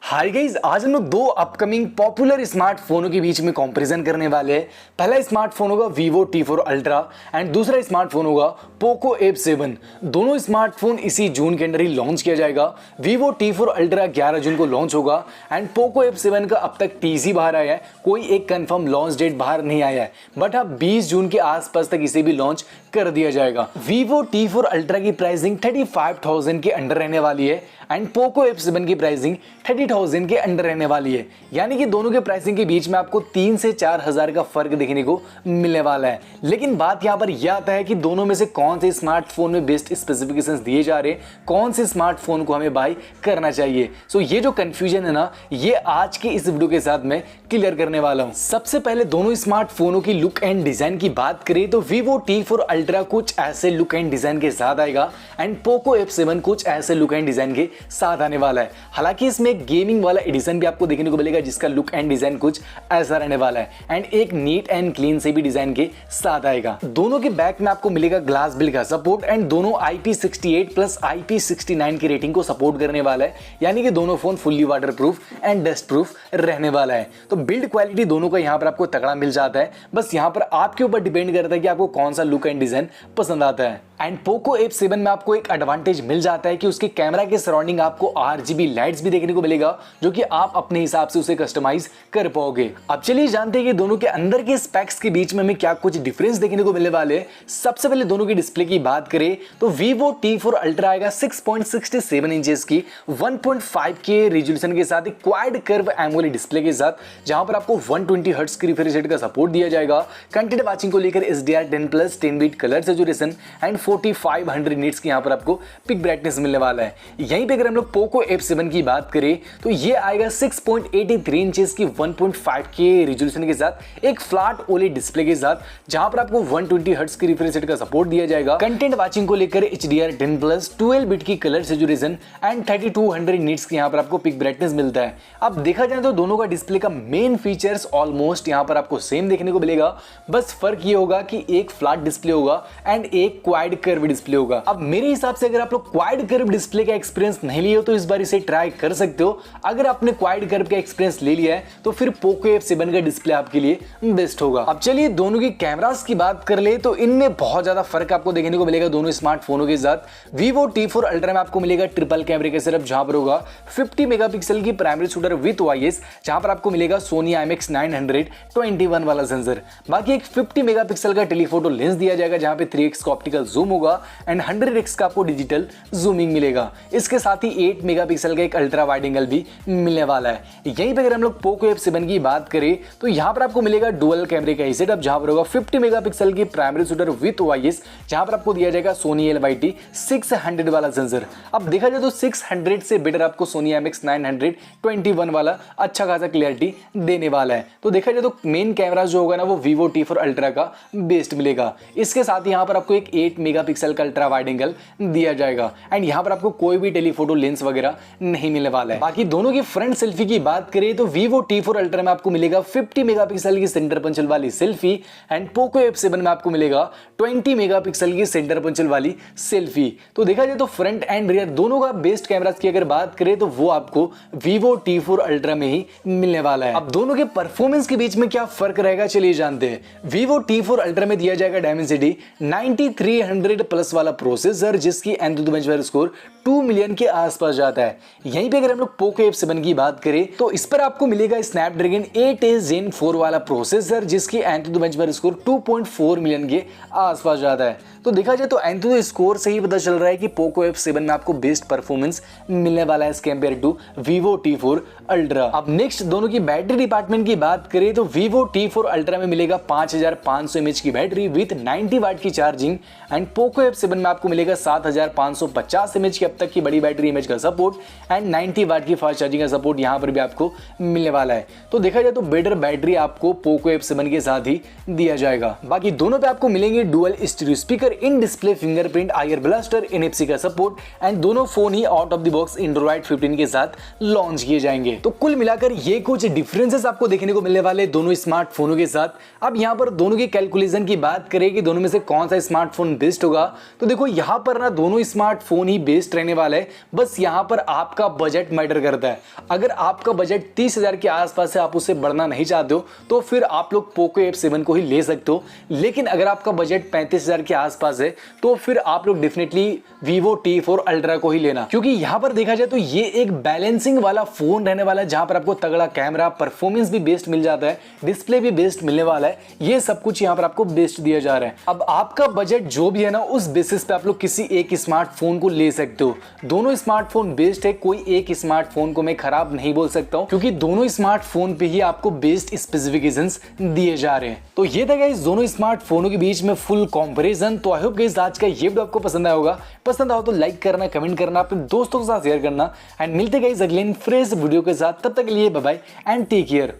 Hi guys, आज हम लोग दो अपकमिंग पॉपुलर स्मार्टफोनों के बीच में कंपैरिजन करने वाले हैं। पहला स्मार्टफोन होगा Vivo T4 Ultra एंड दूसरा स्मार्टफोन होगा Poco F7। दोनों स्मार्टफोन इसी जून के अंदर ही लॉन्च किया जाएगा। Vivo T4 Ultra 11 जून को लॉन्च होगा एंड Poco F7 का अब तक टीजी बाहर आया है, कोई एक कंफर्म लॉन्च डेट बाहर नहीं आया है, बट अब 20 जून के आसपास तक इसे भी लॉन्च कर दिया जाएगा। Vivo T4 Ultra की प्राइसिंग 35,000 के अंडर रहने वाली है एंड Poco F7 की प्राइसिंग 30,000 के अंडर रहने वाली है। यानी कि दोनों के प्राइसिंग के बीच में आपको 3 से 4 हजार का फर्क देखने को मिलने वाला है। लेकिन बात यहाँ पर यह आता है कि दोनों में से कौन से स्मार्टफोन में बेस्ट स्पेसिफिकेशंस दिए जा रहे हैं, कौन से स्मार्टफोन को हमें बाय करना चाहिए। सो ये जो कंफ्यूजन है ना, ये आज की इस वीडियो के साथ मैं क्लियर करने वाला हूँ। सबसे पहले दोनों स्मार्टफोनों की लुक एंड डिजाइन की बात करें तो Vivo T4 Ultra कुछ ऐसे लुक एंड डिजाइन के साथ आएगा एंड Poco F7 कुछ ऐसे लुक एंड डिजाइन के साथ आने वाला है। हालांकि इसमें एक गेमिंग वाला एडिशन भी आपको देखने को मिलेगा जिसका लुक एंड डिजाइन कुछ ऐसा रहने वाला है एंड एक नीट एंड क्लीन से भी डिजाइन के साथ आएगा। दोनों के बैक में आपको मिलेगा ग्लास बिल्ड का सपोर्ट एंड दोनों IP68 प्लस IP69 की रेटिंग को सपोर्ट करने वाला है, यानी कि दोनों phone fully water proof and dust proof रहने वाला है। तो बिल्ड क्वालिटी दोनों का यहाँ पर आपको तगड़ा मिल जाता है, बस यहाँ पर आपके ऊपर डिपेंड करता है कि आपको कौन सा लुक एंड डिजाइन पसंद आता है। एंड Poco F7 में आपको एक एडवांटेज मिल जाता है कि उसके कैमरा के सराउंडिंग आपको RGB लाइट्स भी देखने को मिलेगा, जो कि आप अपने हिसाब से उसे कस्टमाइज कर पाओगे। अब चलिए जानते हैं कि दोनों के अंदर के स्पेक्स के बीच में हमें क्या कुछ डिफरेंस देखने को मिलने वाले हैं। सबसे पहले दोनों की डिस्प्ले की बात करें तो Vivo T4 Ultra आएगा 6.67 इंचेस की 1.5K रेजोल्यूशन के साथ एक क्वाड कर्व एमोलेड डिस्प्ले के साथ, जहां पर आपको 120 हर्ट्ज की रिफ्रेश रेट का सपोर्ट दिया जाएगा। कंटेंट वाचिंग को लेकर HDR10+ 10 bit colour saturation and 4500 nits की यहाँ पर आपको पिक ब्राइटनेस मिलने वाला है। यहीं पे अगर हम लोग Poco F7 की बात करें तो ये आएगा 6.83 इंचेस की 1.5K रेजोल्यूशन के साथ एक फ्लैट OLED डिस्प्ले के साथ, जहां पर आपको 120 हर्ट्ज की रिफ्रेश रेट का सपोर्ट दिया जाएगा। कंटेंट वाचिंग को लेकर HDR10+ 12 बिट की कलर सैचुरेशन एंड 3200 निट्स की यहाँ पर आपको पिक ब्राइटनेस मिलता है। अब देखा जाए तो दोनों का डिस्प्ले का मेन फीचर्स ऑलमोस्ट यहाँ पर आपको सेम देखने को मिलेगा, बस फर्क ये होगा कि एक फ्लैट डिस्प्ले होगा एंड एक क्वाड कर्व डिस्प्ले होगा। अब मेरे हिसाब से अगर आप लोग क्वाड कर्व डिस्प्ले का एक्सपीरियंस नहीं लिए हो तो इस बार इसे ट्राई कर सकते हो। अगर आपने क्वाड कर्व का एक्सपीरियंस ले लिया है तो फिर Poco F7 का डिस्प्ले आपके लिए बेस्ट होगा। अब चलिए दोनों की कैमरास की बात कर ले तो इनमें बहुत ज्यादा फर्क आपको देखने को मिलेगा दोनों स्मार्टफोनों के साथ। Vivo T4 Ultra में आपको मिलेगा ट्रिपल कैमरे का सेटअप, जहां पर होगा 50 मेगापिक्सल की प्राइमरी शूटर विद OIS, जहां पर आपको मिलेगा Sony IMX900 वाला सेंसर। बाकी एक 50 मेगापिक्सल का टेलीफोटो लेंस दिया जाएगा जहां पे 3x का ऑप्टिकल जूम होगा एंड 100x का आपको डिजिटल जूमिंग मिलेगा। इसके साथ ही 8 मेगापिक्सल का एक अल्ट्रा वाइड एंगल भी मिलने वाला है। यहीं पे अगर हम लोग Poco F7 की बात करें तो यहाँ पर आपको मिलेगा डुअल कैमरे का सेटअप, जहां पर होगा 50 मेगापिक्सल की प्राइमरी शूटर विद OIS, जहां पर आपको दिया जाएगा Sony LYT 600 वाला सेंसर। अब देखा जाए तो 600 से बेटर आपको Sony IMX921 वाला अच्छा खासा क्लियरिटी देने वाला है। तो देखा जाए तो मेन कैमरा जो होगा ना वो Vivo T4 Ultra का बेस्ट मिलेगा। इसके साथ ही यहाँ पर आपको एक 8 मेगापिक्सल का अल्ट्रा वाइड एंगल दिया जाएगा एंड यहाँ पर आपको कोई भी टेलीफोटो लेंस वगैरह नहीं मिलने वाला है। बाकी दोनों की फ्रंट सेल्फी की बात करें तो Vivo T4 Ultra में आपको मिलेगा 50 मेगापिक्सल की सेंटर पंचल वाली सेल्फी एंड Poco F7 में आपको मिलेगा 20 मेगापिक्सल की सेंटर पंचल वाली सेल्फी। तो देखा जाए तो फ्रंट एंड रियर दोनों का बेस्ट कैमरास की अगर बात करें तो वो आपको Vivo T4 Ultra में ही मिलने वाला है। अब दोनों के परफॉर्मेंस के बीच में क्या फर्क रहेगा चलिए जानते हैं। Vivo T4 Ultra में दिया जाएगा Dimensity 9300 प्लस वाला प्रोसेसर, जिसकी Antutu बेंचमार्क स्कोर 2 मिलियन के आसपास जाता है। यहीं पे अगर हम लोग Poco F7 की बात करें तो इस पर आपको मिलेगा Snapdragon 8s Gen 4 वाला प्रोसेसर, जिसकी Antutu बेंचमार्क स्कोर 2.4 मिलियन के आसपास जाता है। तो देखा जाए तो Antutu स्कोर से ही पता चल रहा है कि Poco F7 में आपको बेस्ट परफॉर्मेंस मिलने वाला है as compare to Vivo T4 Ultra। अब नेक्स्ट दोनों की बैटरी डिपार्टमेंट की बात करें तो Vivo T4 Ultra में मिलेगा 5500 mAh की बैटरी विद 90 वाट की चार्जिंग एंड Poco F7 में आपको मिलेगा 7550 mAh की अब तक की बड़ी बैटरी इमेज का सपोर्ट एंड 90 वाट की फास्ट चार्जिंग का सपोर्ट यहाँ पर भी आपको मिलने वाला है। तो देखा जाए तो बेटर बैटरी आपको Poco F7 के साथ ही दिया जाएगा। बाकी दोनों पे आपको मिलेंगे dual stereo speaker, in display fingerprint, IR blaster, NFC का सपोर्ट एंड दोनों phone he out of the box Android 15 के साथ लॉन्च किए जाएंगे। तो कुल मिलाकर ये कुछ डिफरेंसेस आपको देखने को मिलने वाले दोनों स्मार्टफोनों के साथ। अब यहाँ पर दोनों की कैलकुलेशन की बात करें कि दोनों में से कौन सा स्मार्टफोन बेस्ट होगा, तो देखो यहाँ पर ना दोनों स्मार्टफोन ही बेस्ट रहने वाला है, बस यहाँ पर आपका बजट मैटर करता है। अगर आपका बजट 30,000 के आसपास है, आप उससे बढ़ना नहीं चाहते हो, तो फिर आप लोग पोको F7 को ही ले सकते हो। लेकिन अगर आपका बजट 35,000 के आसपास है तो फिर आप लोग डेफिनेटली Vivo T4 Ultra को ही लेना, क्योंकि यहाँ पर देखा जाए तो ये एक बैलेंसिंग वाला फोन रहने वाला है, जहां पर आपको तगड़ा कैमरा, परफॉर्मेंस भी बेस्ट मिल जाता है, डिस्प्ले भी बेस्ट मिलने वाला है, ये सब कुछ यहाँ पर आपको बेस्ट दिया जा रहा है। अब आपका बजट जो भी है ना, उस बेसिस पे आप लोग किसी एक स्मार्टफोन को ले सकते हो। दोनों स्मार्टफोन बेस्ट है, कोई एक स्मार्टफोन को मैं खराब नहीं बोल सकता हूँ, क्योंकि दोनों स्मार्टफोन पे ही आपको बेस्ट स्पेसिफिकेशंस दिए जा रहे हैं। तो ये था गाइस दोनों स्मार्टफोनों के बीच में फुल कंपैरिजन। तो आई होप गाइस आज का ये वीडियो आपको पसंद आया होगा। पसंद आओ तो लाइक करना, कमेंट करना, अपने दोस्तों के साथ शेयर करना, एंड मिलते गाइस अगले फ्रेश वीडियो के साथ। तब तक के लिए bye bye and take care.